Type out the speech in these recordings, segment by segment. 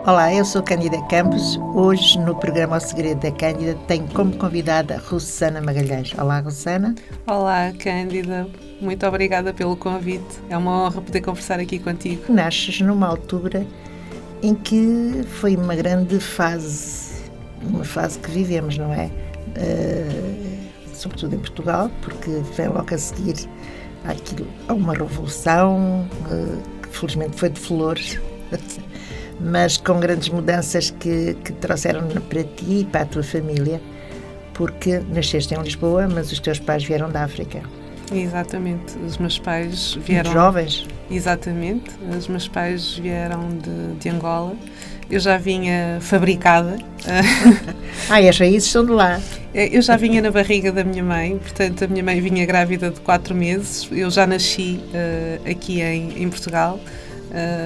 Olá, eu sou Cândida Campos. Hoje, no programa O Segredo da Cândida, tenho como convidada Rossana Magalhães. Olá, Rossana. Olá, Cândida. Muito obrigada pelo convite. É uma honra poder conversar aqui contigo. Nasces numa altura em que foi uma grande fase, uma fase que vivemos, não é? Sobretudo em Portugal, porque vem logo a seguir a uma revolução, que felizmente foi de flores, mas com grandes mudanças que trouxeram para ti e para a tua família, porque nasceste em Lisboa, mas os teus pais vieram da África. Exatamente, os meus pais vieram... Muito jovens? Exatamente, os meus pais vieram de Angola. Eu já vinha fabricada. As raízes são de lá. Eu já vinha na barriga da minha mãe, portanto a minha mãe vinha grávida de 4 meses. Eu já nasci aqui em Portugal.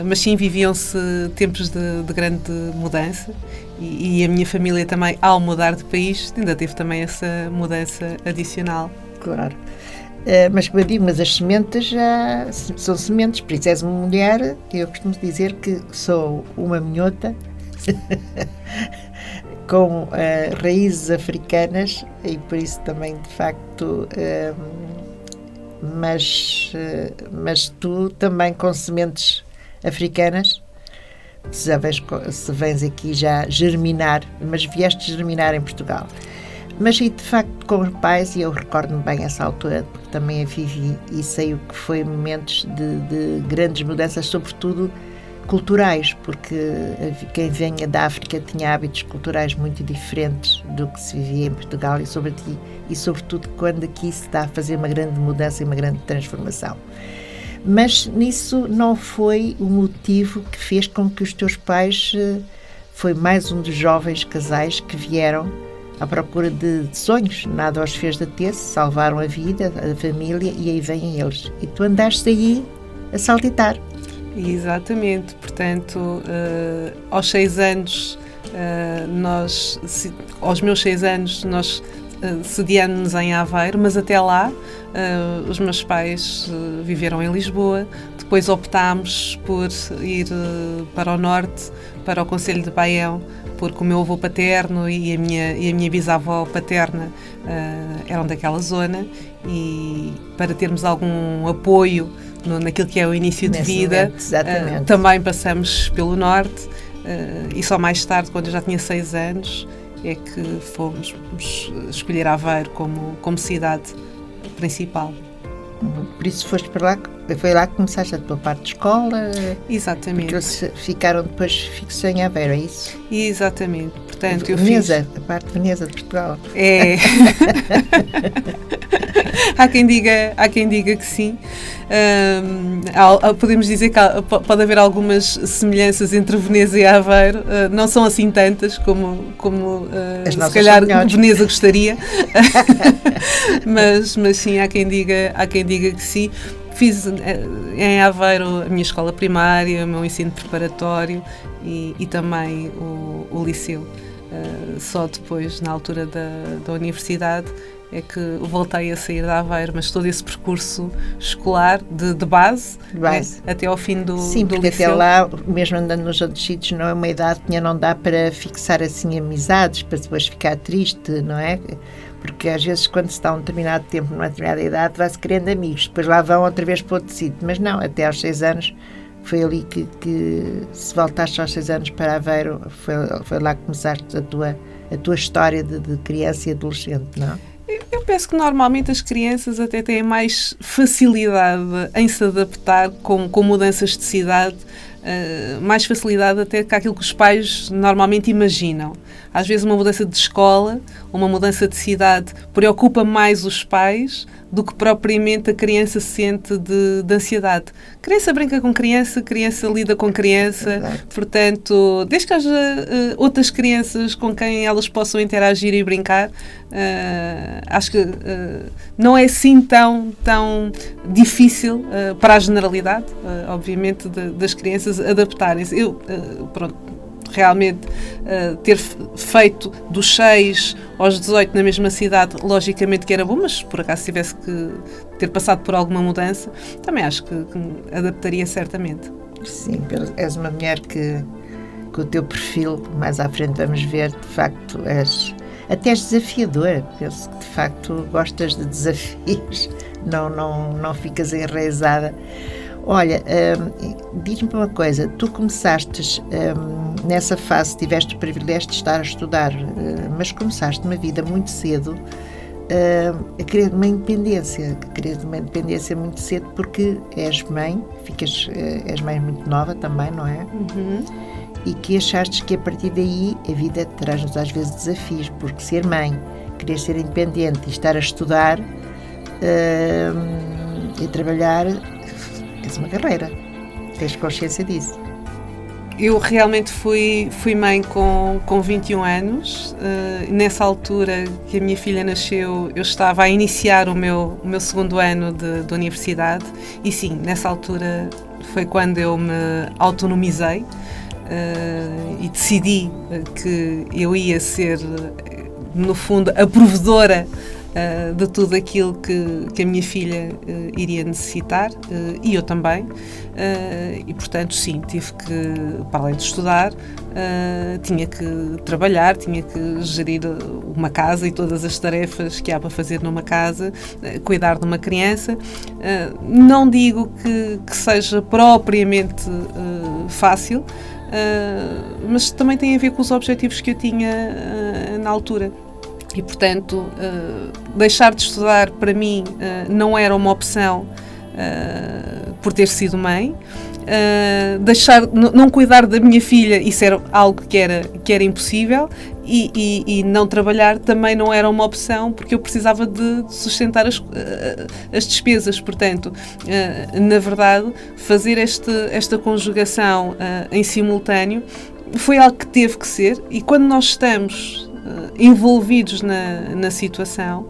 Mas sim, viviam-se tempos de grande mudança e a minha família também, ao mudar de país, ainda teve também essa mudança adicional. Claro. Mas como eu digo, mas as sementes já são sementes, por isso és uma mulher. Eu costumo dizer que sou uma minhota com raízes africanas e por isso também, de facto, mas tu também com sementes africanas, se vens aqui já germinar, mas vieste germinar em Portugal. Mas e de facto com os pais, e eu recordo-me bem essa altura, porque também a vivi e sei o que foi momentos de grandes mudanças, sobretudo culturais, porque quem vinha da África tinha hábitos culturais muito diferentes do que se vivia em Portugal e sobretudo quando aqui se está a fazer uma grande mudança e uma grande transformação. Mas nisso não foi o motivo que fez com que os teus pais, foi mais um dos jovens casais que vieram à procura de sonhos, nada os fez deter-se, salvaram a vida, a família, e aí vêm eles. E tu andaste aí a saltitar. Exatamente, portanto, aos 6 anos, aos meus 6 anos, nós sediamos-nos em Aveiro, mas até lá os meus pais viveram em Lisboa. Depois optámos por ir para o norte, para o concelho de Baião, porque o meu avô paterno e a minha bisavó paterna eram daquela zona, e para termos algum apoio naquilo que é o início de vida, também passamos pelo norte, e só mais tarde, quando eu já tinha 6 anos, é que fomos escolher Aveiro como cidade principal. Por isso foste para lá, foi lá que começaste a tua parte de escola? Exatamente. Porque eles ficaram depois fixos em Aveiro, é isso? Exatamente. Portanto, Veneza, a parte de Veneza de Portugal. É. Há quem diga que sim. Podemos dizer que pode haver algumas semelhanças entre Veneza e Aveiro. Não são assim tantas como se calhar Veneza gostaria. mas sim, há quem diga que sim. Fiz em Aveiro a minha escola primária, o meu ensino preparatório e também o liceu. Só depois, na altura da universidade, é que voltei a sair de Aveiro, mas todo esse percurso escolar de base. Até ao fim do liceu. Sim, porque até lá, mesmo andando nos outros sítios, não é uma idade que não dá para fixar assim amizades, para depois ficar triste, não é? Porque às vezes quando se está um determinado tempo, numa determinada idade, vai-se querendo amigos, depois lá vão outra vez para outro sítio, mas não, até aos 6 anos, foi ali que se voltaste aos 6 anos para Aveiro, foi lá que começaste a tua história de criança e adolescente, não? Eu penso que normalmente as crianças até têm mais facilidade em se adaptar com mudanças de cidade, mais facilidade até que aquilo que os pais normalmente imaginam. Às vezes uma mudança de escola, uma mudança de cidade preocupa mais os pais do que propriamente a criança sente de ansiedade. Criança brinca com criança lida com criança. Exato. Portanto, desde que haja outras crianças com quem elas possam interagir e brincar, acho que não é assim tão difícil para a generalidade, obviamente, das crianças adaptarem-se. Realmente ter feito dos 6 aos 18 na mesma cidade, logicamente que era bom, mas por acaso tivesse que ter passado por alguma mudança, também acho que me adaptaria certamente. Sim, és uma mulher que o teu perfil, mais à frente vamos ver, de facto, até és desafiadora. Penso que, de facto, gostas de desafios, não ficas enraizada. Olha, diz-me uma coisa, tu começaste nessa fase, tiveste o privilégio de estar a estudar, mas começaste uma vida muito cedo a querer uma independência, muito cedo, porque és mãe, és mãe muito nova também, não é? Uhum. E que achaste que a partir daí a vida traz-nos às vezes desafios, porque ser mãe, querer ser independente e estar a estudar e trabalhar é uma carreira. Tens consciência disso? Eu realmente fui mãe com 21 anos. Nessa altura que a minha filha nasceu, eu estava a iniciar o meu segundo ano de universidade e sim, nessa altura foi quando eu me autonomizei e decidi que eu ia ser, no fundo, a provedora de tudo aquilo que a minha filha iria necessitar e eu também. E, portanto, sim, tive que, para além de estudar, tinha que trabalhar, tinha que gerir uma casa e todas as tarefas que há para fazer numa casa, cuidar de uma criança. Não digo que seja propriamente fácil, mas também tem a ver com os objetivos que eu tinha na altura. E, portanto, deixar de estudar para mim não era uma opção por ter sido mãe. Não cuidar da minha filha, isso era algo que era impossível, e não trabalhar também não era uma opção, porque eu precisava de sustentar as despesas. Portanto, na verdade, fazer esta conjugação em simultâneo foi algo que teve que ser, e quando nós estamos envolvidos na situação,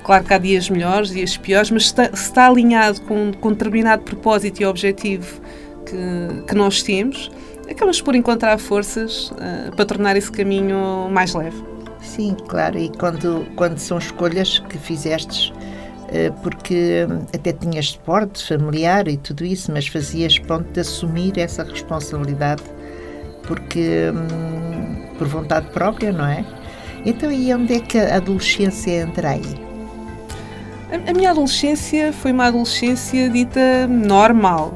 claro que há dias melhores, dias piores, mas se está alinhado com um determinado propósito e objetivo que nós temos, acabamos por encontrar forças para tornar esse caminho mais leve. Sim, claro, e quando são escolhas que fizestes, porque até tinhas suporte familiar e tudo isso, mas fazias ponto de assumir essa responsabilidade, porque por vontade própria, não é? Então, e onde é que a adolescência entra aí? A minha adolescência foi uma adolescência dita normal.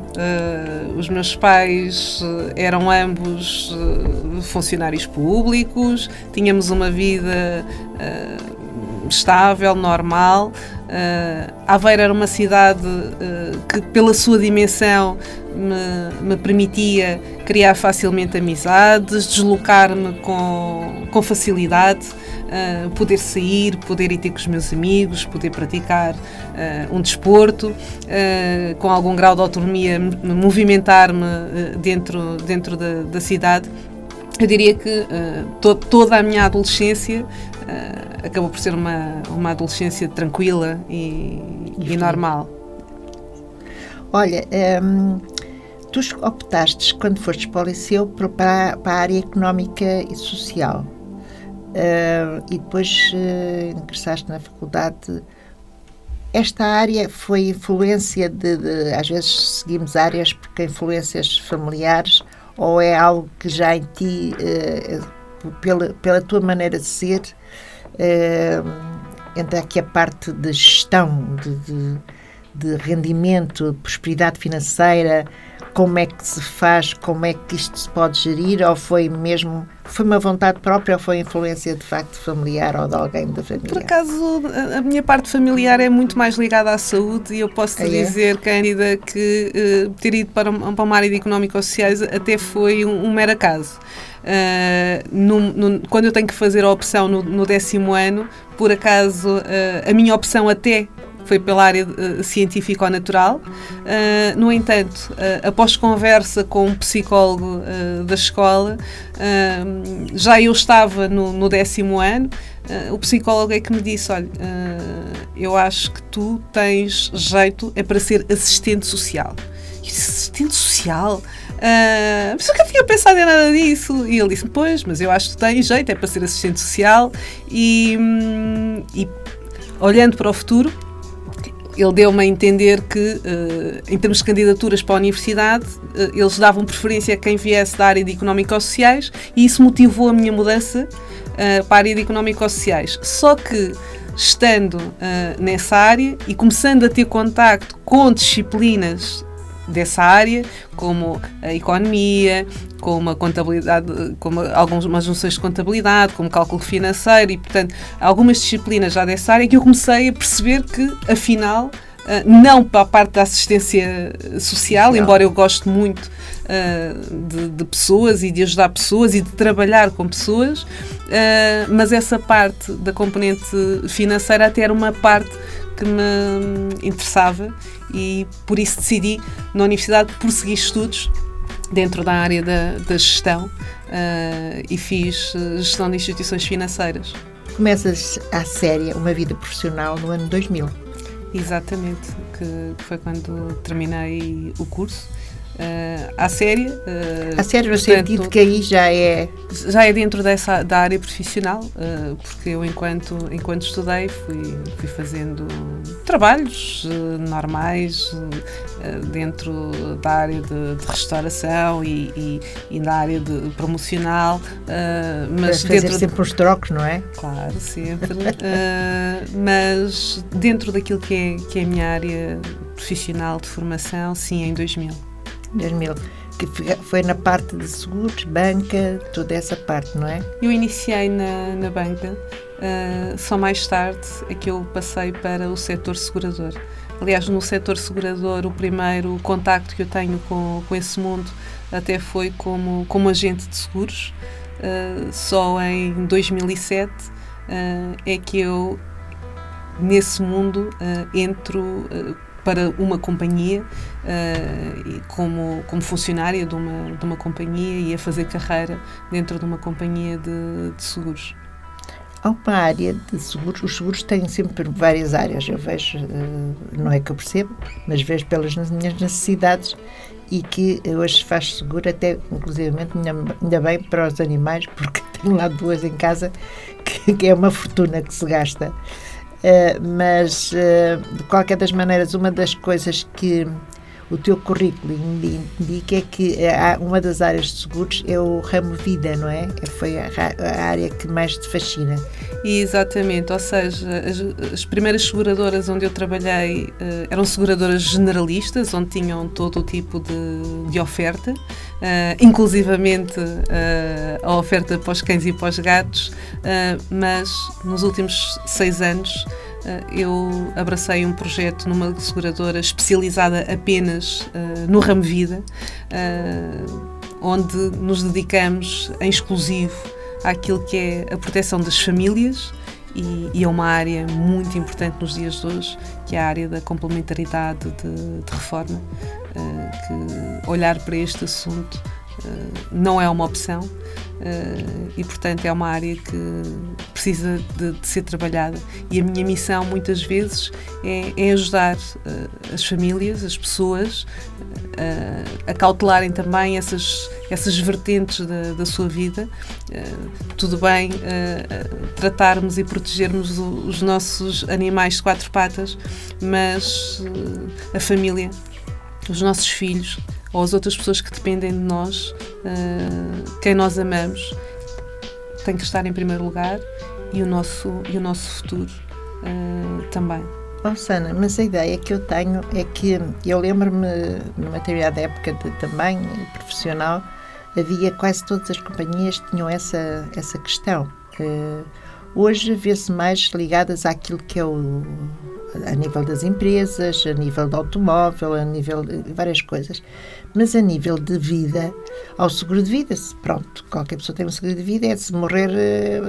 Os meus pais eram ambos funcionários públicos, tínhamos uma vida estável, normal. Aveiro era uma cidade que, pela sua dimensão, me permitia criar facilmente amizades, deslocar-me com facilidade, poder sair, poder ir ter com os meus amigos, poder praticar um desporto, com algum grau de autonomia, movimentar-me dentro da cidade. Eu diria que toda a minha adolescência acabou por ser uma adolescência tranquila e normal. Olha, tu optaste, quando fostes para o liceu, para a área económica e social, e depois ingressaste na faculdade. Esta área foi influência às vezes seguimos áreas porque influências familiares, ou é algo que já em ti, pela tua maneira de ser, entra aqui a parte de gestão, de rendimento, de prosperidade financeira, como é que se faz, como é que isto se pode gerir, ou foi uma vontade própria, ou foi influência de facto familiar ou de alguém da família? Por acaso, a minha parte familiar é muito mais ligada à saúde, e eu posso te dizer, Cândida, que ter ido para uma área de económico-sociais até foi um mero acaso. Quando eu tenho que fazer a opção no 10º ano, por acaso a minha opção até foi pela área científica ou natural. No entanto, após conversa com um psicólogo da escola, já eu estava no 10º ano, o psicólogo é que me disse: olha, eu acho que tu tens jeito para ser assistente social. Eu disse: assistente social? Mas eu nunca tinha pensado em nada disso. E ele disse: pois, mas eu acho que tu tens jeito para ser assistente social, e olhando para o futuro, ele deu-me a entender que, em termos de candidaturas para a universidade, eles davam preferência a quem viesse da área de Económico-Sociais, e isso motivou a minha mudança para a área de Económico-Sociais. Só que, estando nessa área e começando a ter contacto com disciplinas dessa área, como a economia, como a contabilidade, como algumas noções de contabilidade, como cálculo financeiro, e, portanto, algumas disciplinas já dessa área, que eu comecei a perceber que, afinal, não para a parte da assistência social, embora eu goste muito de pessoas e de ajudar pessoas e de trabalhar com pessoas, mas essa parte da componente financeira até era uma parte que me interessava, e por isso decidi, na universidade, prosseguir estudos dentro da área da gestão, e fiz gestão de instituições financeiras. Começas à séria uma vida profissional no ano 2000. Exatamente, que foi quando terminei o curso. À séria. À séria no sentido que aí já é dentro da área profissional, porque eu, enquanto estudei, fui fazendo trabalhos normais dentro da área de restauração e da área de promocional. Mas fazer sempre os trocos, não é? Claro, sempre. Mas dentro daquilo que é a minha área profissional de formação, sim, em 2000. Que foi na parte de seguros, banca, toda essa parte, não é? Eu iniciei na banca, só mais tarde é que eu passei para o setor segurador. Aliás, no setor segurador, o primeiro contacto que eu tenho com esse mundo até foi como agente de seguros. Só em 2007 é que eu, nesse mundo, entro para uma companhia, como funcionária de uma companhia, e a fazer carreira dentro de uma companhia de seguros. Há uma área de seguros, os seguros têm sempre várias áreas, eu vejo, não é que eu percebo, mas vejo pelas minhas necessidades, e que hoje faz seguro até, inclusivamente, ainda bem para os animais, porque tenho lá 2 em casa, que é uma fortuna que se gasta. Mas, de qualquer das maneiras, uma das coisas que o teu currículo indica é que uma das áreas de seguros é o ramo vida, não é? Foi a área que mais te fascina. Exatamente, ou seja, as primeiras seguradoras onde eu trabalhei eram seguradoras generalistas, onde tinham todo o tipo de oferta, inclusivamente a oferta para os cães e para os gatos, mas nos últimos 6 anos eu abracei um projeto numa seguradora especializada apenas no ramo vida, onde nos dedicamos em exclusivo àquilo que é a proteção das famílias, e é uma área muito importante nos dias de hoje, que é a área da complementaridade de reforma, que olhar para este assunto não é uma opção, e, portanto, é uma área que precisa de ser trabalhada, e a minha missão muitas vezes é ajudar as famílias, as pessoas, a cautelarem também essas vertentes da sua vida. Tudo bem tratarmos e protegermos os nossos animais de 4 patas, mas a família, os nossos filhos, ou as outras pessoas que dependem de nós, quem nós amamos, tem que estar em primeiro lugar, e o nosso futuro também. Sana, mas a ideia que eu tenho é que eu lembro-me, numa determinada época também profissional, havia quase todas as companhias que tinham essa questão. Hoje vê-se mais ligadas àquilo que é a nível das empresas, a nível do automóvel, a nível de várias coisas. Mas a nível de vida, ao seguro de vida, pronto, qualquer pessoa tem um seguro de vida, é se morrer,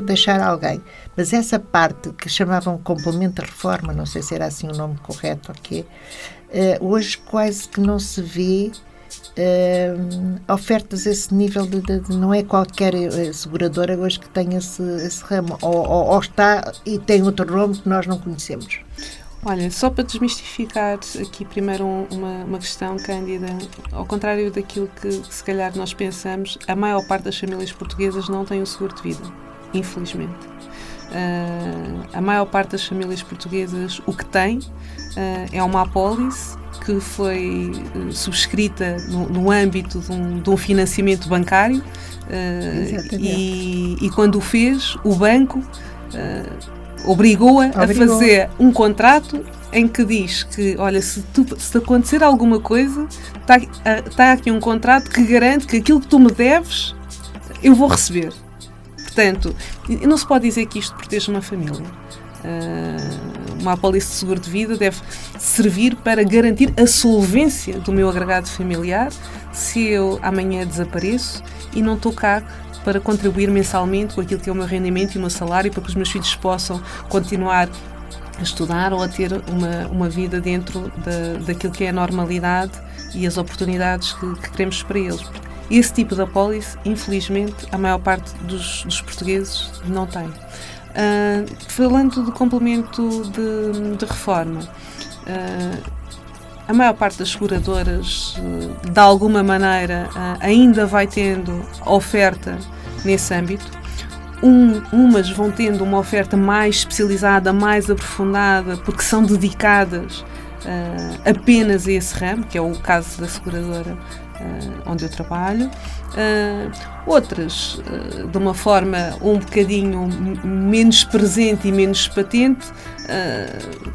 deixar alguém. Mas essa parte que chamavam complemento de reforma, não sei se era assim o nome correto ou quê, hoje quase que não se vê ofertas a esse nível não é qualquer seguradora hoje que tenha esse ramo, ou está e tem outro nome que nós não conhecemos. Olha, só para desmistificar aqui primeiro uma questão, Cândida, ao contrário daquilo que se calhar nós pensamos, a maior parte das famílias portuguesas não tem um seguro de vida, infelizmente. A maior parte das famílias portuguesas o que tem é uma apólice que foi subscrita no âmbito de um financiamento bancário e quando o fez, o banco obrigou-a a fazer um contrato em que diz que, olha, se acontecer alguma coisa, está aqui um contrato que garante que aquilo que tu me deves, eu vou receber. Portanto, não se pode dizer que isto protege uma família. Uma apólice de seguro de vida deve servir para garantir a solvência do meu agregado familiar se eu amanhã desapareço e não estou cá para contribuir mensalmente com aquilo que é o meu rendimento e o meu salário para que os meus filhos possam continuar a estudar ou a ter uma vida dentro daquilo que é a normalidade e as oportunidades que queremos para eles. Esse tipo de apólice, infelizmente, a maior parte dos portugueses não tem. Falando do complemento de reforma, a maior parte das seguradoras, de alguma maneira, ainda vai tendo oferta nesse âmbito. Umas vão tendo uma oferta mais especializada, mais aprofundada, porque são dedicadas apenas a esse ramo, que é o caso da seguradora onde eu trabalho. Outras, de uma forma um bocadinho menos presente e menos patente,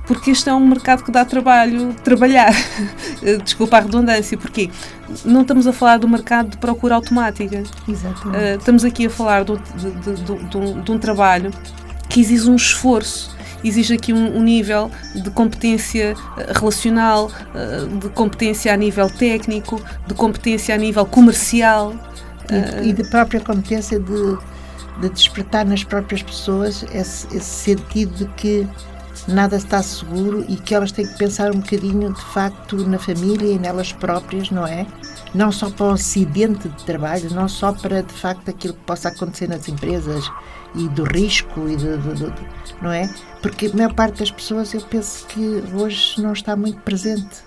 porque este é um mercado que dá trabalho trabalhar. Desculpa a redundância, porque não estamos a falar do mercado de procura automática. Exatamente. Estamos aqui a falar de um trabalho que exige um esforço. Exige aqui um nível de competência relacional, de competência a nível técnico, de competência a nível comercial. E de própria competência de despertar nas próprias pessoas esse sentido de que nada está seguro e que elas têm que pensar um bocadinho, de facto, na família e nelas próprias, não é? Não só para o acidente de trabalho, não só para, de facto, aquilo que possa acontecer nas empresas e do risco, não é? Porque a maior parte das pessoas, eu penso que hoje não está muito presente.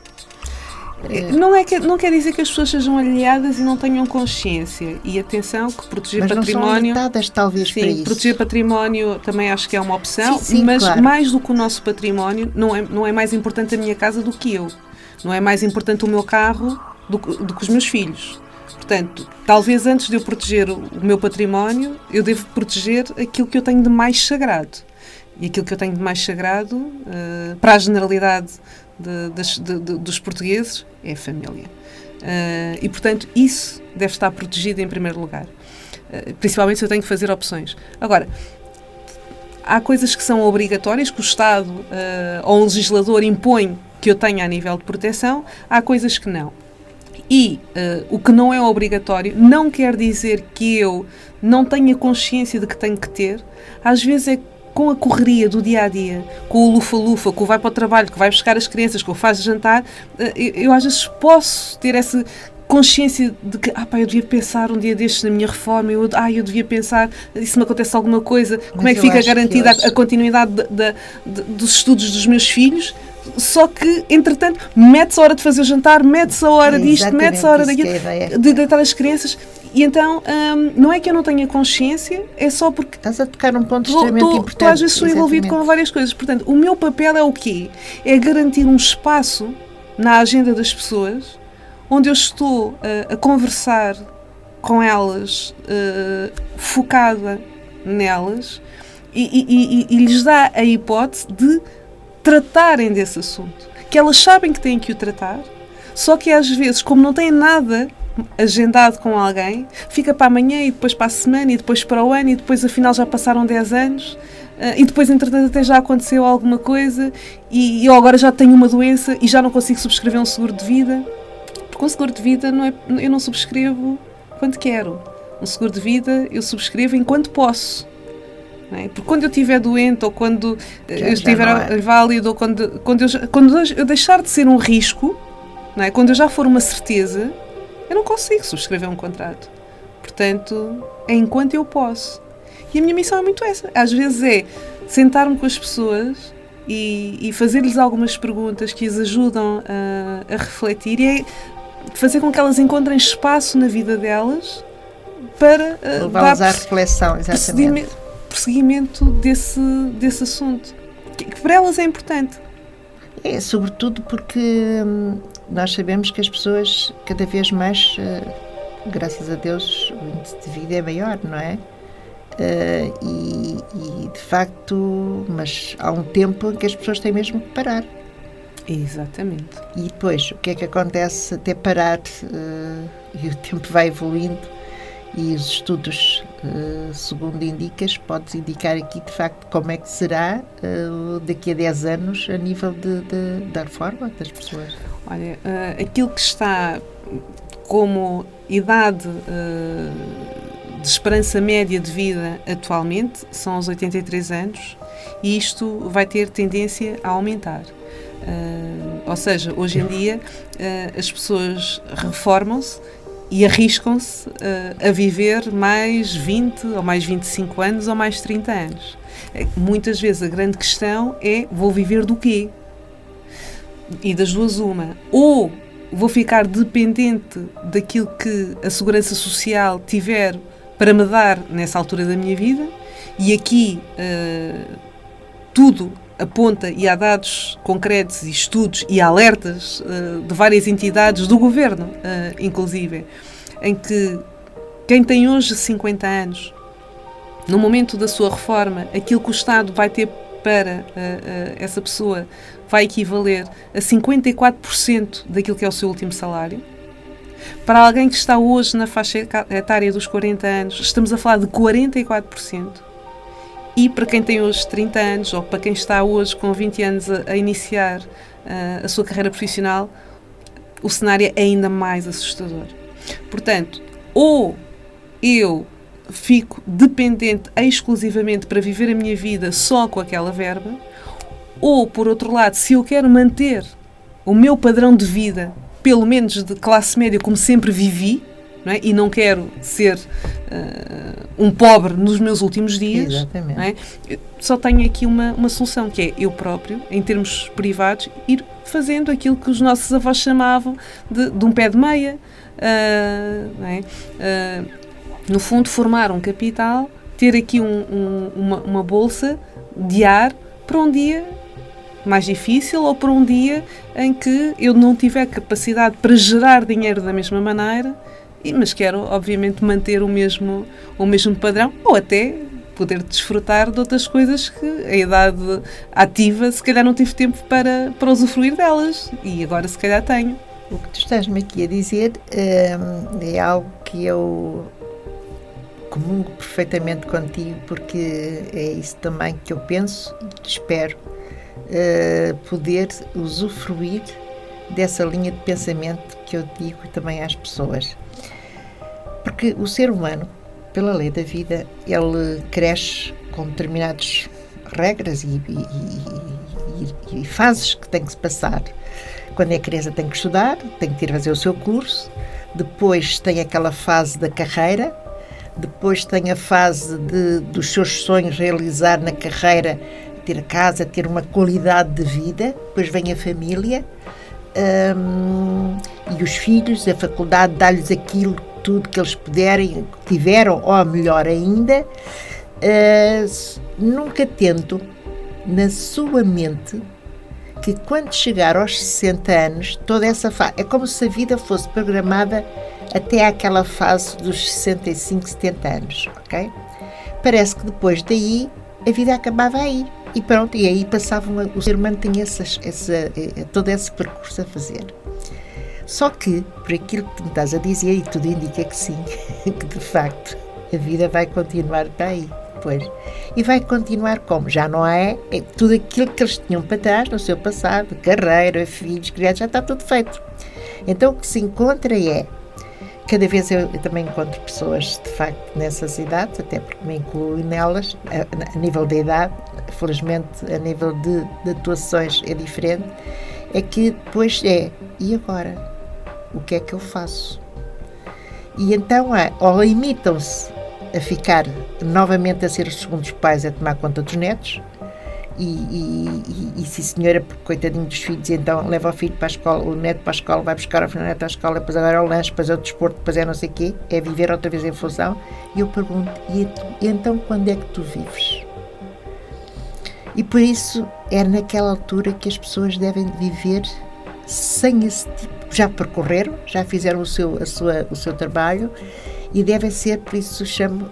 Não quer dizer que as pessoas sejam aliadas e não tenham consciência. E atenção, que proteger património... Mas não são alertadas, talvez, para isso. Proteger património também acho que é uma opção, sim, mas claro. Mais do que o nosso património, não é mais importante a minha casa do que eu. Não é mais importante o meu carro do que os meus filhos. Portanto, talvez antes de eu proteger o meu património, eu devo proteger aquilo que eu tenho de mais sagrado. E aquilo que eu tenho de mais sagrado, para a generalidade dos portugueses, é a família. E, portanto, isso deve estar protegido em primeiro lugar. Principalmente se eu tenho que fazer opções. Agora, há coisas que são obrigatórias, que o Estado ou um legislador impõe que eu tenha a nível de proteção, há coisas que não. E o que não é obrigatório não quer dizer que eu não tenha consciência de que tenho que ter. Às vezes é com a correria do dia-a-dia, com o lufa-lufa, com o vai para o trabalho, que vai buscar as crianças, que o faz jantar, eu às vezes posso ter essa consciência de que eu devia pensar um dia destes na minha reforma, eu devia pensar, e se me acontece alguma coisa, como é que fica garantida a continuidade dos estudos dos meus filhos. Só que, entretanto, mete-se a hora de fazer o jantar, mete-se a hora disto, mete-se a hora daquilo, de deitar as crianças. E então, não é que eu não tenha consciência, é só porque... Estás a tocar um ponto extremamente importante. Tu às vezes sou envolvido com várias coisas. Portanto, o meu papel é o quê? É garantir um espaço na agenda das pessoas onde eu estou a conversar com elas, focada nelas, e lhes dá a hipótese de tratarem desse assunto. Que elas sabem que têm que o tratar, só que às vezes, como não têm nada agendado com alguém, fica para amanhã e depois para a semana e depois para o ano e depois afinal já passaram 10 anos e depois entretanto até já aconteceu alguma coisa e eu agora já tenho uma doença e já não consigo subscrever um seguro de vida, porque um seguro de vida eu não subscrevo quando quero. Um seguro de vida eu subscrevo enquanto posso. Não é? Porque quando eu estiver doente ou quando eu estiver inválido ou quando eu deixar de ser um risco, não é? Quando eu já for uma certeza, eu não consigo subscrever um contrato. Portanto, é enquanto eu posso. E a minha missão é muito essa. Às vezes é sentar-me com as pessoas e fazer-lhes algumas perguntas que as ajudam a refletir e é fazer com que elas encontrem espaço na vida delas para levá-las à reflexão, exatamente. prosseguimento desse assunto, que para elas é importante. Sobretudo porque nós sabemos que as pessoas cada vez mais, graças a Deus, o índice de vida é maior, não é? E de facto, mas há um tempo em que as pessoas têm mesmo que parar. Exatamente. E depois, o que é que acontece até parar? E o tempo vai evoluindo e os estudos, segundo indicas, podes indicar aqui de facto como é que será daqui a 10 anos a nível da reforma das pessoas. Olha, aquilo que está como idade de esperança média de vida atualmente são os 83 anos e isto vai ter tendência a aumentar. Ou seja, hoje em dia as pessoas reformam-se e arriscam-se a viver mais 20 ou mais 25 anos ou mais 30 anos. Muitas vezes a grande questão é: vou viver do quê? E das duas uma. Ou vou ficar dependente daquilo que a Segurança Social tiver para me dar nessa altura da minha vida, e aqui tudo aponta, e há dados concretos e estudos e alertas de várias entidades do governo, inclusive, em que quem tem hoje 50 anos, no momento da sua reforma, aquilo que o Estado vai ter para essa pessoa vai equivaler a 54% daquilo que é o seu último salário. Para alguém que está hoje na faixa etária dos 40 anos, estamos a falar de 44%. E para quem tem hoje 30 anos, ou para quem está hoje com 20 anos a iniciar a sua carreira profissional, o cenário é ainda mais assustador. Portanto, ou eu fico dependente exclusivamente para viver a minha vida só com aquela verba, ou, por outro lado, se eu quero manter o meu padrão de vida, pelo menos de classe média, como sempre vivi, não é? E não quero ser um pobre nos meus últimos dias. Exatamente. Não é? Só tenho aqui uma solução, que é eu próprio, em termos privados, ir fazendo aquilo que os nossos avós chamavam de um pé de meia. Não é? No fundo, formar um capital, ter aqui uma bolsa de ar para um dia mais difícil, ou para um dia em que eu não tiver capacidade para gerar dinheiro da mesma maneira, mas quero, obviamente, manter o mesmo padrão, ou até poder desfrutar de outras coisas que a idade ativa, se calhar não tive tempo para usufruir delas, e agora se calhar tenho. O que tu estás-me aqui a dizer é algo que eu comungo perfeitamente contigo, porque é isso também que eu penso e espero poder usufruir dessa linha de pensamento que eu digo também às pessoas. Porque o ser humano, pela lei da vida, ele cresce com determinadas regras e fases que tem que se passar. Quando é criança tem que estudar, tem que ir fazer o seu curso, depois tem aquela fase da carreira, depois tem a fase dos seus sonhos realizar na carreira, ter a casa, ter uma qualidade de vida, depois vem a família e os filhos, a faculdade dá-lhes aquilo, tudo que eles puderem, tiveram, ou melhor ainda, nunca tendo na sua mente que quando chegar aos 60 anos, toda essa fase, é como se a vida fosse programada até àquela fase dos 65, 70 anos, ok? Parece que depois daí a vida acabava aí. E pronto, e aí o ser humano tinha todo esse percurso a fazer. Só que, por aquilo que tu me estás a dizer, e tudo indica que sim, que de facto a vida vai continuar para aí, depois. E vai continuar como? Já não é tudo aquilo que eles tinham para trás no seu passado, carreira, filhos, criados, já está tudo feito. Então o que se encontra é, cada vez eu também encontro pessoas de facto nessas idades, até porque me incluo nelas, a nível da idade, felizmente a nível de atuações é diferente, é que depois e agora? O que é que eu faço? E então ou limitam-se a ficar novamente a ser os segundos pais a tomar conta dos netos, e sim senhora, porque coitadinho dos filhos, e então leva o filho para a escola, o neto para a escola, vai buscar o neto à escola, depois agora é o lanche, depois é o desporto, depois é não sei o quê, é viver outra vez em função. E eu pergunto, e então quando é que tu vives? E por isso é naquela altura que as pessoas devem viver sem esse tipo, já percorreram, já fizeram o seu trabalho, e devem ser, por isso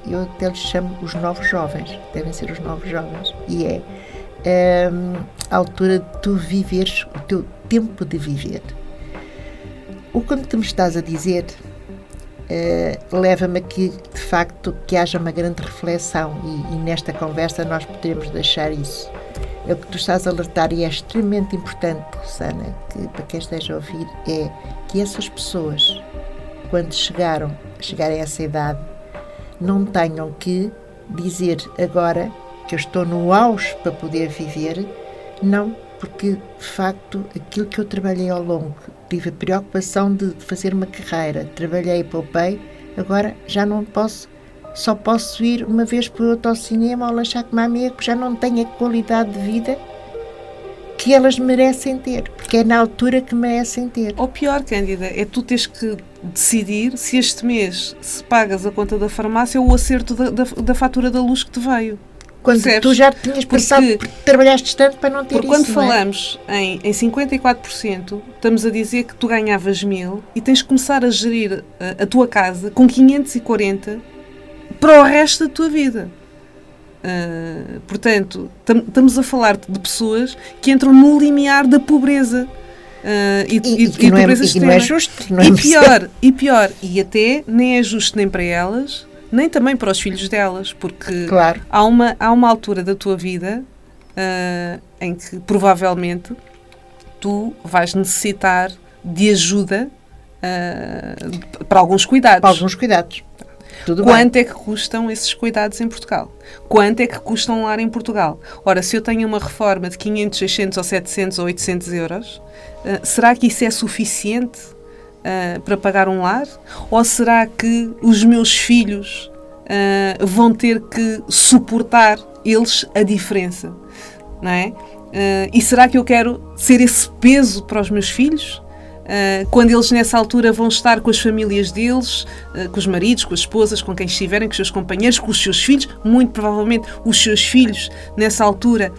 eu até lhes chamo os novos jovens, devem ser os novos jovens, e é a altura de tu viveres o teu tempo de viver. O que tu me estás a dizer leva-me aqui, de facto, que haja uma grande reflexão, e nesta conversa nós podemos deixar isso. É o que tu estás a alertar, e é extremamente importante, Susana, que para quem esteja a ouvir, é que essas pessoas, quando chegarem a essa idade, não tenham que dizer agora que eu estou no auge para poder viver. Não, porque de facto aquilo que eu trabalhei ao longo, tive a preocupação de fazer uma carreira, trabalhei e poupei, agora já não posso, só posso ir uma vez por outra ao cinema ou lanchar com uma amiga, porque já não tenho a qualidade de vida que elas merecem ter, porque é na altura que merecem ter. Ou pior, Cândida, é tu teres que decidir se este mês se pagas a conta da farmácia ou o acerto da fatura da luz que te veio. Quando percebes? Tu já tinhas passado, porque trabalhaste tanto para não ter isso. Porque quando falamos em 54%, estamos a dizer que tu ganhavas 1.000 e tens de começar a gerir a tua casa com 540 para o resto da tua vida. Portanto, estamos a falar de pessoas que entram no limiar da pobreza e pobreza extrema. Não é justo. Não é pior, e até nem é justo nem para elas, nem também para os filhos delas, porque claro, há uma altura da tua vida em que provavelmente tu vais necessitar de ajuda para alguns cuidados. Para alguns cuidados. Quanto é que custam esses cuidados em Portugal? Quanto é que custa um lar em Portugal? Ora, se eu tenho uma reforma de 500, 600 ou 700 ou 800 euros, será que isso é suficiente para pagar um lar? Ou será que os meus filhos vão ter que suportar eles a diferença? Não é? E será que eu quero ser esse peso para os meus filhos? Quando eles nessa altura vão estar com as famílias deles, com os maridos, com as esposas, com quem estiverem, com os seus companheiros, com os seus filhos, muito provavelmente os seus filhos nessa altura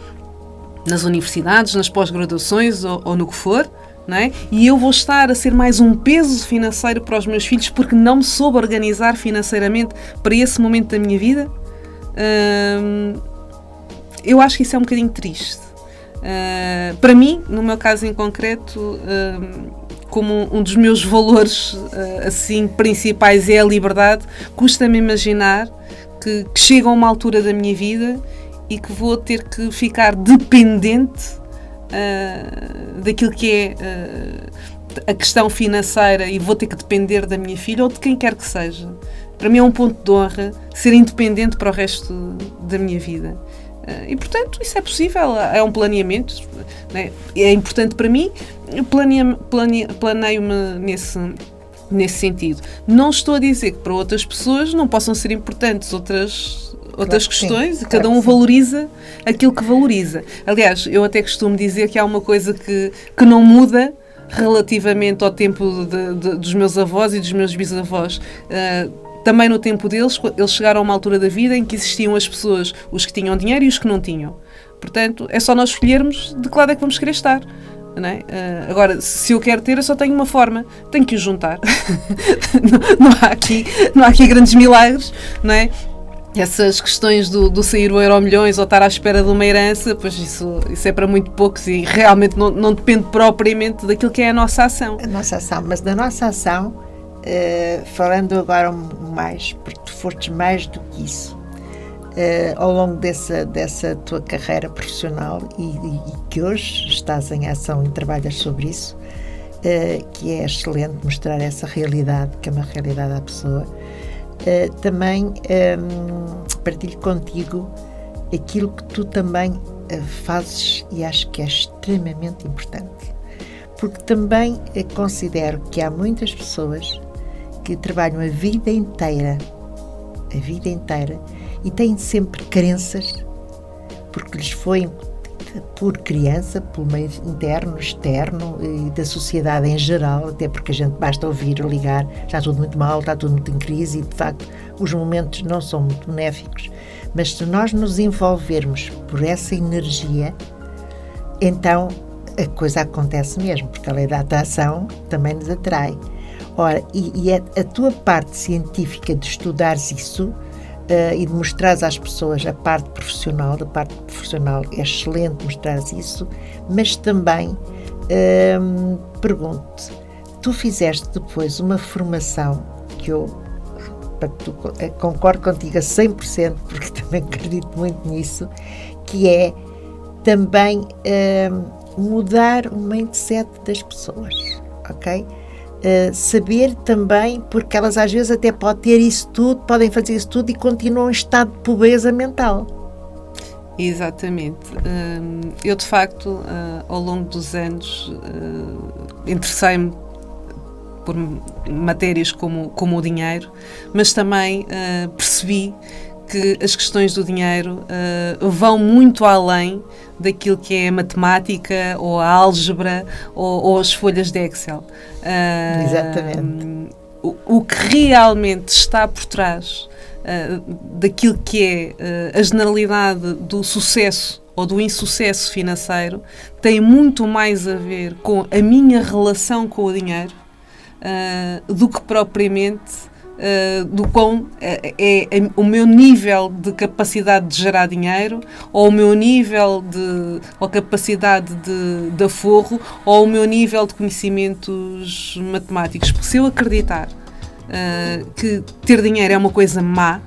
nas universidades, nas pós-graduações ou no que for, não é? E eu vou estar a ser mais um peso financeiro para os meus filhos porque não me soube organizar financeiramente para esse momento da minha vida. Eu acho que isso é um bocadinho triste. Para mim, no meu caso em concreto, como um dos meus valores assim principais é a liberdade, custa-me imaginar que chega a uma altura da minha vida e que vou ter que ficar dependente daquilo que é a questão financeira e vou ter que depender da minha filha ou de quem quer que seja. Para mim é um ponto de honra ser independente para o resto da minha vida. E, portanto, isso é possível, é um planeamento, né? É importante para mim, planeio-me nesse sentido. Não estou a dizer que para outras pessoas não possam ser importantes outras questões, cada um valoriza aquilo que valoriza. Aliás, eu até costumo dizer que há uma coisa que não muda relativamente ao tempo dos meus avós e dos meus bisavós. Também no tempo deles, eles chegaram a uma altura da vida em que existiam as pessoas, os que tinham dinheiro e os que não tinham. Portanto, é só nós escolhermos de que lado é que vamos querer estar. Não é? Agora, se eu quero ter, eu só tenho uma forma, tenho que o juntar. não há aqui grandes milagres, não é? Essas questões do sair o Euromilhões ou estar à espera de uma herança, pois isso é para muito poucos e realmente não depende propriamente daquilo que é a nossa ação. A nossa ação, mas da nossa ação, falando agora mais, porque tu foste mais do que isso, ao longo dessa tua carreira profissional e que hoje estás em ação e trabalhas sobre isso, que é excelente mostrar essa realidade, que é uma realidade à pessoa. Também partilho contigo aquilo que tu também fazes e acho que é extremamente importante, porque também considero que há muitas pessoas que trabalham a vida inteira e têm sempre crenças porque lhes foi por criança, pelo meio interno, externo e da sociedade em geral, até porque a gente basta ouvir, ligar, está tudo muito mal, está tudo muito em crise e, de facto, os momentos não são muito benéficos. Mas se nós nos envolvermos por essa energia, então a coisa acontece mesmo, porque a lei da atração também nos atrai. Ora, e a tua parte científica de estudares isso e de mostrares às pessoas a parte profissional, da parte profissional é excelente mostrares isso, mas também pergunto-te, tu fizeste depois uma formação que eu concordo contigo a 100%, porque também acredito muito nisso, que é também mudar o mindset das pessoas, ok? Saber também, porque elas às vezes até podem ter isso tudo, podem fazer isso tudo e continuam em estado de pobreza mental. Exatamente. Eu, de facto, ao longo dos anos, interessei-me por matérias como o dinheiro, mas também percebi que as questões do dinheiro vão muito além daquilo que é a matemática ou a álgebra ou as folhas de Excel. Exatamente. O que realmente está por trás daquilo que é a generalidade do sucesso ou do insucesso financeiro tem muito mais a ver com a minha relação com o dinheiro do que propriamente do quão é o meu nível de capacidade de gerar dinheiro, ou o meu nível ou capacidade de aforro, ou o meu nível de conhecimentos matemáticos. Porque se eu acreditar que ter dinheiro é uma coisa má,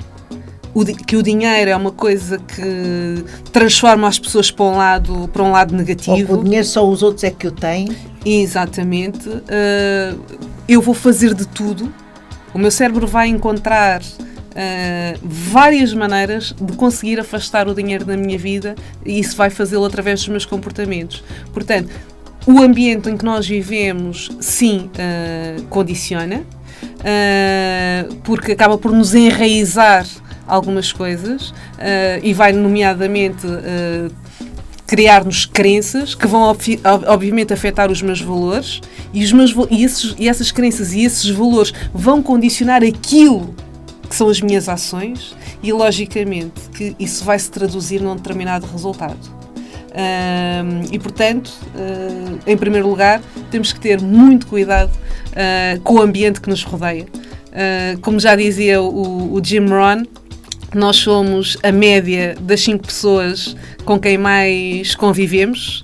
que o dinheiro é uma coisa que transforma as pessoas para um lado negativo. Ou o dinheiro só os outros é que o têm. Exatamente. Eu vou fazer de tudo. O meu cérebro vai encontrar várias maneiras de conseguir afastar o dinheiro da minha vida e isso vai fazê-lo através dos meus comportamentos. Portanto, o ambiente em que nós vivemos, sim, condiciona, porque acaba por nos enraizar algumas coisas e vai, nomeadamente, criar-nos crenças que vão obviamente afetar os meus valores e essas crenças e esses valores vão condicionar aquilo que são as minhas ações e logicamente que isso vai se traduzir num determinado resultado. E portanto, em primeiro lugar, temos que ter muito cuidado com o ambiente que nos rodeia. Como já dizia o Jim Rohn, nós somos a média das 5 pessoas com quem mais convivemos.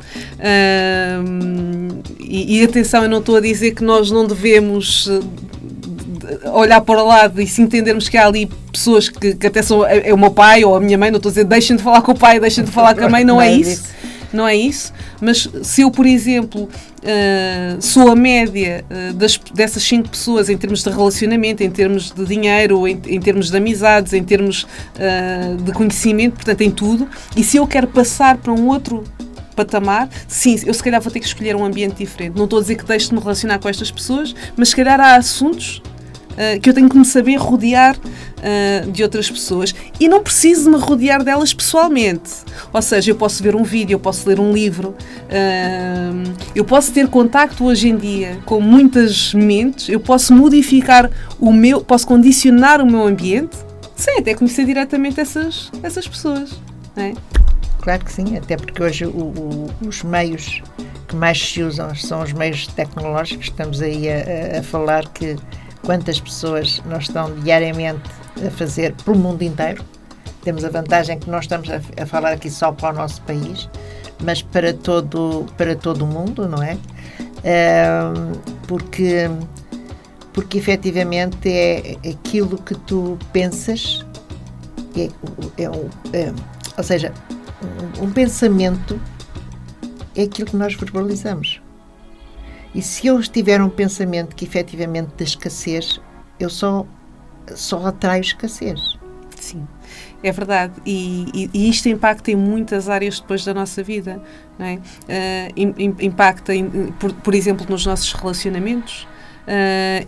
E atenção, eu não estou a dizer que nós não devemos olhar para o lado e se entendermos que há ali pessoas que até são o meu pai ou a minha mãe, não estou a dizer deixem de falar com o pai, deixem de falar com a mãe, não é isso. Não é isso, mas se eu, por exemplo, sou a média dessas 5 pessoas em termos de relacionamento, em termos de dinheiro, em termos de amizades, em termos de conhecimento, portanto, em tudo, e se eu quero passar para um outro patamar, sim, eu se calhar vou ter que escolher um ambiente diferente. Não estou a dizer que deixe de me relacionar com estas pessoas, mas se calhar há assuntos que eu tenho que me saber rodear de outras pessoas e não preciso me rodear delas pessoalmente. Ou seja, eu posso ver um vídeo, eu posso ler um livro, eu posso ter contacto hoje em dia com muitas mentes, eu posso modificar posso condicionar o meu ambiente sem até conhecer diretamente essas pessoas. Não é? Claro que sim, até porque hoje os meios que mais se usam são os meios tecnológicos. Estamos aí a falar que quantas pessoas nós estão diariamente a fazer pelo mundo inteiro. Temos a vantagem que nós estamos a falar aqui só para o nosso país, mas para todo o mundo, não é? Porque efetivamente é aquilo que tu pensas, ou seja, um pensamento é aquilo que nós verbalizamos. E se eu tiver um pensamento que efetivamente de escassez, eu só atraio escassez. Sim, é verdade. E isto impacta em muitas áreas depois da nossa vida. Não é? Impacta, por exemplo, nos nossos relacionamentos.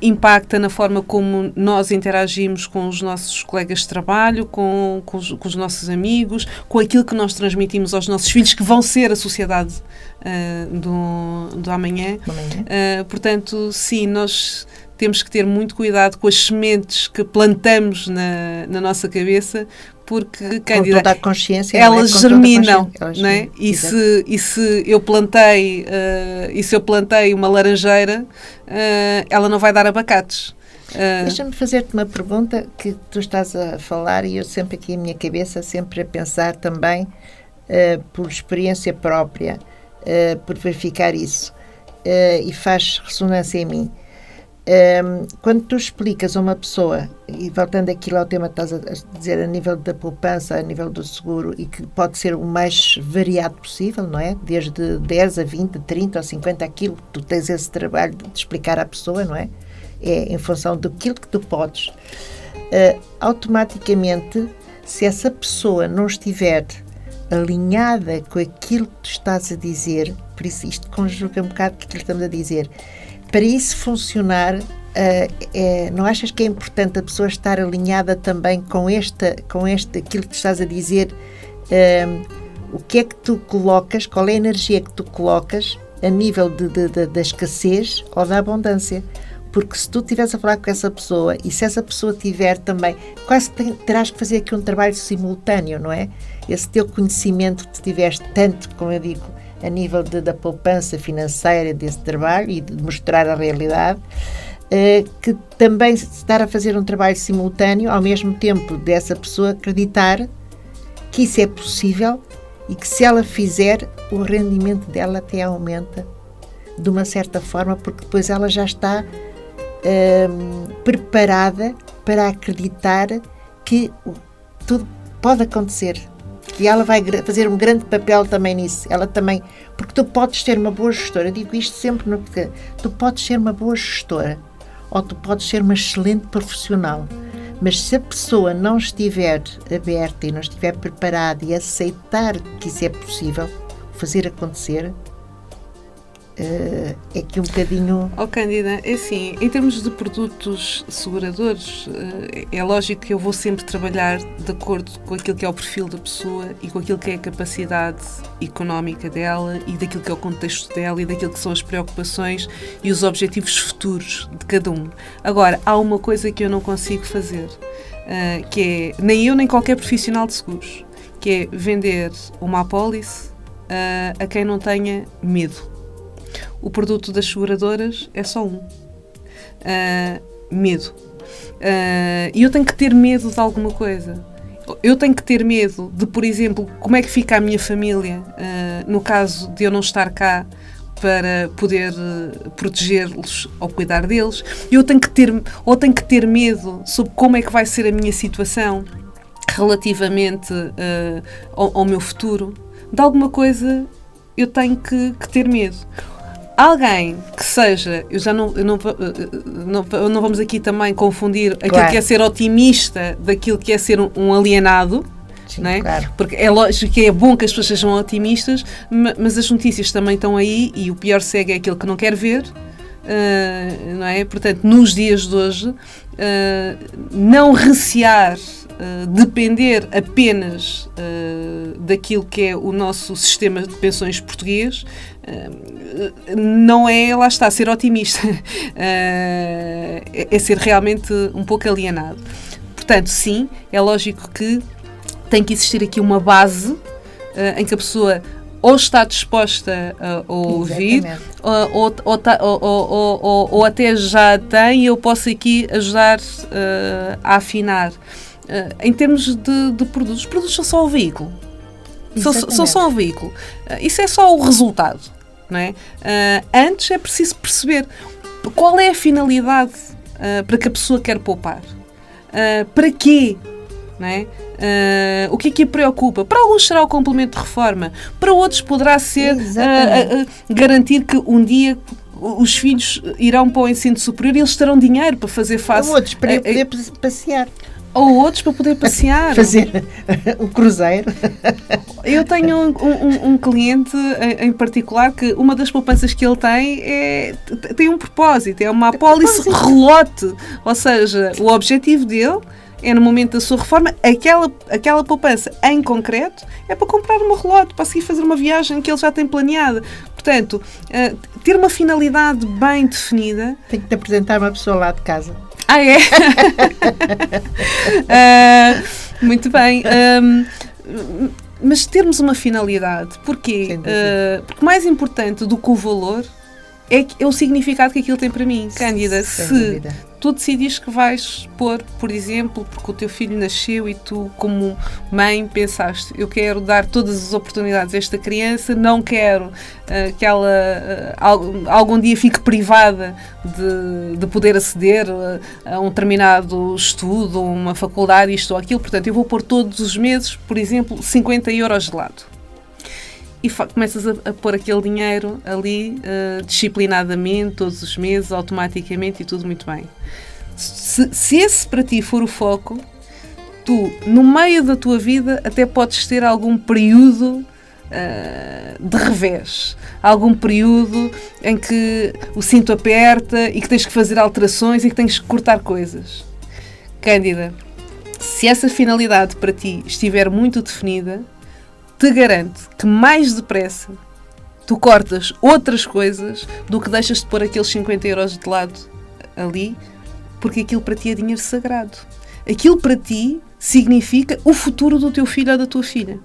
impacta na forma como nós interagimos com os nossos colegas de trabalho, com os nossos amigos, com aquilo que nós transmitimos aos nossos filhos, que vão ser a sociedade do amanhã. Portanto, sim, nós temos que ter muito cuidado com as sementes que plantamos na nossa cabeça, porque, Cândida, com toda a consciência, elas germinam, elas não é? E se eu plantei uma laranjeira, ela não vai dar abacates. Deixa-me fazer-te uma pergunta que tu estás a falar e eu sempre aqui, a minha cabeça, sempre a pensar também, por experiência própria, por verificar isso, e faz ressonância em mim. Quando tu explicas a uma pessoa, e voltando aquilo ao tema que estás a dizer, a nível da poupança, a nível do seguro, e que pode ser o mais variado possível, não é? Desde 10 a 20, 30 ou 50, aquilo, tu tens esse trabalho de explicar à pessoa, não é? É em função daquilo que tu podes. Automaticamente, se essa pessoa não estiver alinhada com aquilo que tu estás a dizer, por isso isto conjuga um bocado com aquilo que estamos a dizer, para isso funcionar, não achas que é importante a pessoa estar alinhada também com aquilo que tu estás a dizer? O que é que tu colocas, qual é a energia que tu colocas a nível da escassez ou da abundância? Porque se tu estiveres a falar com essa pessoa e se essa pessoa tiver também, quase terás que fazer aqui um trabalho simultâneo, não é? Esse teu conhecimento que tu tiveste tanto, como eu digo, a nível da poupança financeira desse trabalho e de mostrar a realidade, que também estar a fazer um trabalho simultâneo, ao mesmo tempo dessa pessoa acreditar que isso é possível e que se ela fizer, o rendimento dela até aumenta de uma certa forma, porque depois ela já está preparada para acreditar que tudo pode acontecer. E ela vai fazer um grande papel também nisso. Ela também, porque tu podes ser uma boa gestora, eu digo isto sempre, tu podes ser uma boa gestora ou tu podes ser uma excelente profissional, mas se a pessoa não estiver aberta e não estiver preparada e aceitar que isso é possível, fazer acontecer, é que um bocadinho... Cândida, é assim, em termos de produtos seguradores, é lógico que eu vou sempre trabalhar de acordo com aquilo que é o perfil da pessoa e com aquilo que é a capacidade económica dela e daquilo que é o contexto dela e daquilo que são as preocupações e os objetivos futuros de cada um. Agora, há uma coisa que eu não consigo fazer, que é, nem eu nem qualquer profissional de seguros, que é vender uma apólice a quem não tenha medo. O produto das seguradoras é só medo. E eu tenho que ter medo de alguma coisa. Eu tenho que ter medo de, por exemplo, como é que fica a minha família no caso de eu não estar cá para poder protegê-los ou cuidar deles. Eu tenho que ter medo sobre como é que vai ser a minha situação relativamente ao meu futuro. De alguma coisa eu tenho que ter medo. Alguém que seja, não vamos aqui também confundir aquilo que é ser otimista daquilo que é ser um alienado. Sim, não é? Claro. Porque é lógico que é bom que as pessoas sejam otimistas, mas as notícias também estão aí e o pior cego é aquele que não quer ver, não é? Portanto, nos dias de hoje, não recear, depender apenas daquilo que é o nosso sistema de pensões português, não é, lá está, ser otimista, é ser realmente um pouco alienado. Portanto, sim, é lógico que tem que existir aqui uma base em que a pessoa ou está disposta a ouvir, ou até já tem, e eu posso aqui ajudar a afinar. Em termos de produtos, os produtos são só o veículo. São só o veículo. Isso é só o resultado. Não é? Antes é preciso perceber qual é a finalidade para que a pessoa quer poupar. Para quê? Não é? O que a preocupa? Para alguns será o complemento de reforma, para outros poderá ser garantir que um dia os filhos irão para o ensino superior e eles terão dinheiro para fazer face. Para outros, para poder passear. Ou outros para poder passear. Fazer um cruzeiro. Eu tenho um cliente em particular que uma das poupanças que ele tem um propósito, é uma apólice relote. Ou seja, o objetivo dele é, no momento da sua reforma, aquela poupança em concreto é para comprar uma relote, para seguir fazer uma viagem que ele já tem planeada. Portanto, ter uma finalidade bem definida... Tenho que te apresentar uma pessoa lá de casa. É? Muito bem. Mas termos uma finalidade. Porquê? Porque mais importante do que o valor é o significado que aquilo tem para mim. Cândida, se tu decidires que vais pôr, por exemplo, porque o teu filho nasceu e tu, como mãe, pensaste, eu quero dar todas as oportunidades a esta criança, não quero que ela algum dia fique privada de poder aceder a um determinado estudo, uma faculdade, isto ou aquilo, portanto, eu vou pôr todos os meses, por exemplo, 50 euros de lado. E começas a pôr aquele dinheiro ali disciplinadamente, todos os meses, automaticamente, e tudo muito bem. Se esse para ti for o foco, tu, no meio da tua vida, até podes ter algum período de revés. Algum período em que o cinto aperta e que tens que fazer alterações e que tens que cortar coisas. Cândida, se essa finalidade para ti estiver muito definida, te garanto que mais depressa tu cortas outras coisas do que deixas de pôr aqueles 50 euros de lado ali, porque aquilo para ti é dinheiro sagrado. Aquilo para ti significa o futuro do teu filho ou da tua filha.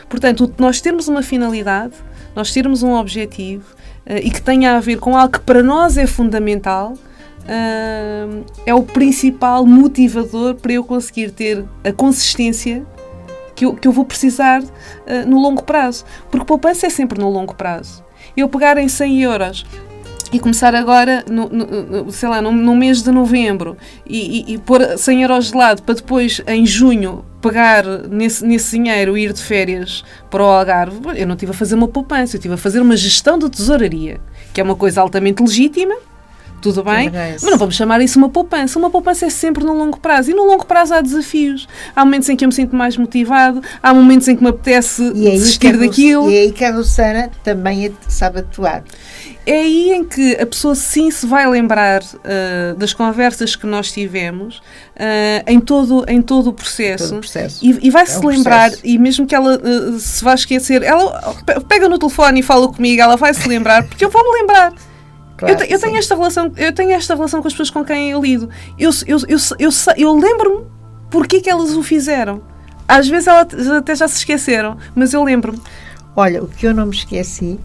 Portanto, nós termos uma finalidade, nós termos um objetivo e que tenha a ver com algo que para nós é fundamental, é o principal motivador para eu conseguir ter a consistência que eu vou precisar no longo prazo. Porque poupança é sempre no longo prazo. Eu pegar em 100 euros e começar agora, no mês de novembro, e pôr 100 euros de lado para depois, em junho, pegar nesse dinheiro e ir de férias para o Algarve, eu não estive a fazer uma poupança, eu estive a fazer uma gestão de tesouraria, que é uma coisa altamente legítima. Tudo bem, mas não vamos chamar isso uma poupança. Uma poupança é sempre no longo prazo. E no longo prazo há desafios. Há momentos em que eu me sinto mais motivado, há momentos em que me apetece desistir daquilo. E é aí que a Rosana também sabe atuar. É aí em que a pessoa sim se vai lembrar das conversas que nós tivemos em todo o processo. E vai-se lembrar, e mesmo que ela se vá esquecer, ela pega no telefone e fala comigo, ela vai se lembrar, porque eu vou-me lembrar. Claro, eu tenho esta relação com as pessoas com quem eu lido. Eu lembro-me porque que elas o fizeram. Às vezes elas até já se esqueceram, mas eu lembro-me. Olha, o que eu não me esqueci,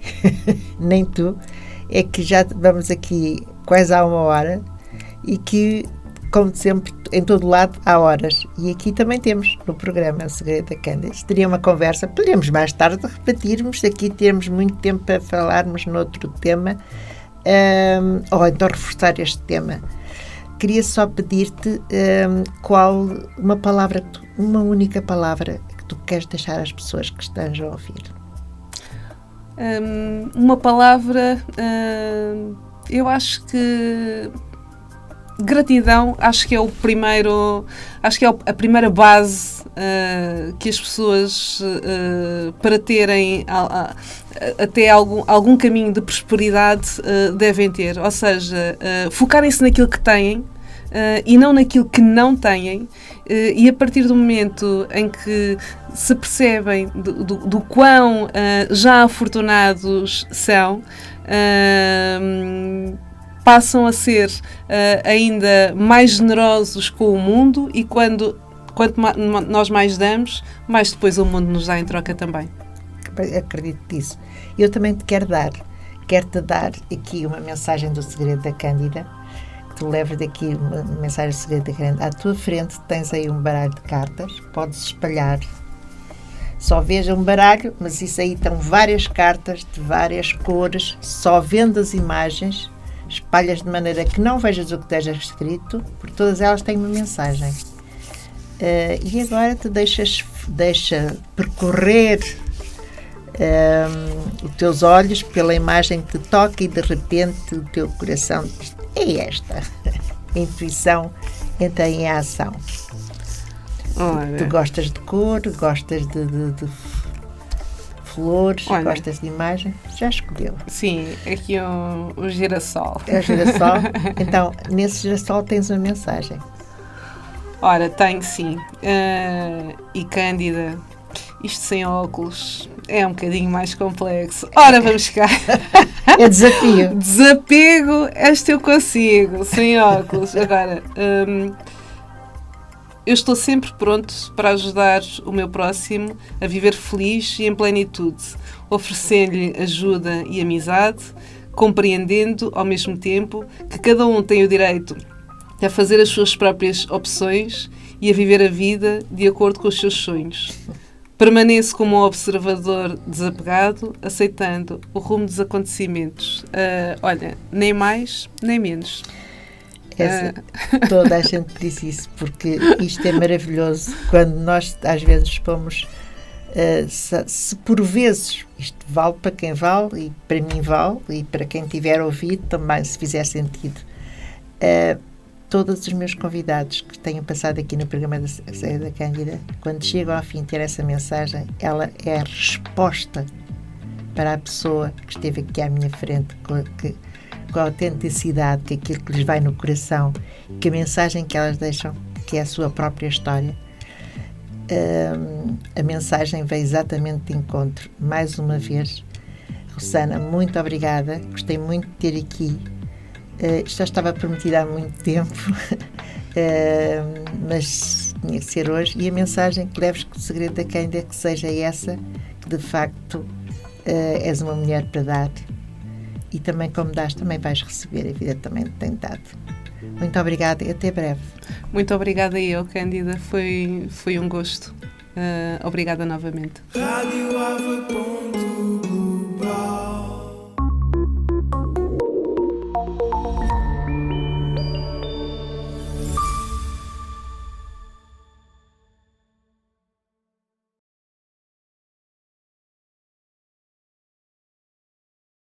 nem tu, é que já vamos aqui quase há 1 hora e que, como sempre, em todo lado há horas. E aqui também temos no programa O Segredo da Cândida. Teria uma conversa, poderíamos mais tarde repetirmos, aqui termos muito tempo para falarmos noutro tema. Ou então reforçar este tema. Queria só pedir-te qual uma única palavra que tu queres deixar às pessoas que estejam a ouvir. Uma palavra, eu acho que gratidão, acho que é a primeira base que as pessoas para terem até algum caminho de prosperidade devem ter, ou seja, focarem-se naquilo que têm e não naquilo que não têm, e a partir do momento em que se percebem do quão já afortunados são, passam a ser ainda mais generosos com o mundo, e quanto nós mais damos, mais depois o mundo nos dá em troca também. Acredito nisso. Eu também te quero te dar aqui uma mensagem do Segredo da Cândida, que tu levas daqui uma mensagem do Segredo da Cândida. À tua frente tens aí um baralho de cartas, podes espalhar. Só veja um baralho, mas isso aí estão várias cartas de várias cores, só vendo as imagens, espalhas de maneira que não vejas o que esteja escrito, porque todas elas têm uma mensagem. E agora te deixa percorrer os teus olhos pela imagem que te toca, e de repente o teu coração diz: é esta. A intuição entra em ação. Tu gostas de cor, gostas de flores, gostas de imagem, já escolheu. Sim, aqui o girassol. É o girassol? Então, nesse girassol tens uma mensagem. Ora, tenho sim. E Cândida, isto sem óculos é um bocadinho mais complexo. Ora, vamos cá. É desafio. Desapego, esta eu consigo, sem óculos. Agora, eu estou sempre pronto para ajudar o meu próximo a viver feliz e em plenitude, oferecendo-lhe ajuda e amizade, compreendendo ao mesmo tempo que cada um tem o direito a fazer as suas próprias opções e a viver a vida de acordo com os seus sonhos. Permaneço como um observador desapegado, aceitando o rumo dos acontecimentos. Olha, nem mais, nem menos. Toda a gente diz isso, porque isto é maravilhoso. Quando nós, às vezes, pomos... se por vezes isto vale para quem vale, e para mim vale, e para quem tiver ouvido também, se fizer sentido. Todos os meus convidados que tenham passado aqui no programa da Cândida, quando chegam ao fim de ter essa mensagem, ela é a resposta para a pessoa que esteve aqui à minha frente, com a autenticidade, que aquilo que lhes vai no coração, que a mensagem que elas deixam, que é a sua própria história. A mensagem veio exatamente de encontro. Mais uma vez, Rosana, muito obrigada. Gostei muito de ter aqui. Isto já estava prometido há muito tempo, mas tinha que ser hoje. E a mensagem que leves com o segredo da Cândida é que seja essa, que de facto és uma mulher para dar. E também, como dás, também vais receber. A vida também tem dado. Muito obrigada e até breve. Muito obrigada eu, Cândida. Foi um gosto. Obrigada novamente. Rádio Ave Ponto Global.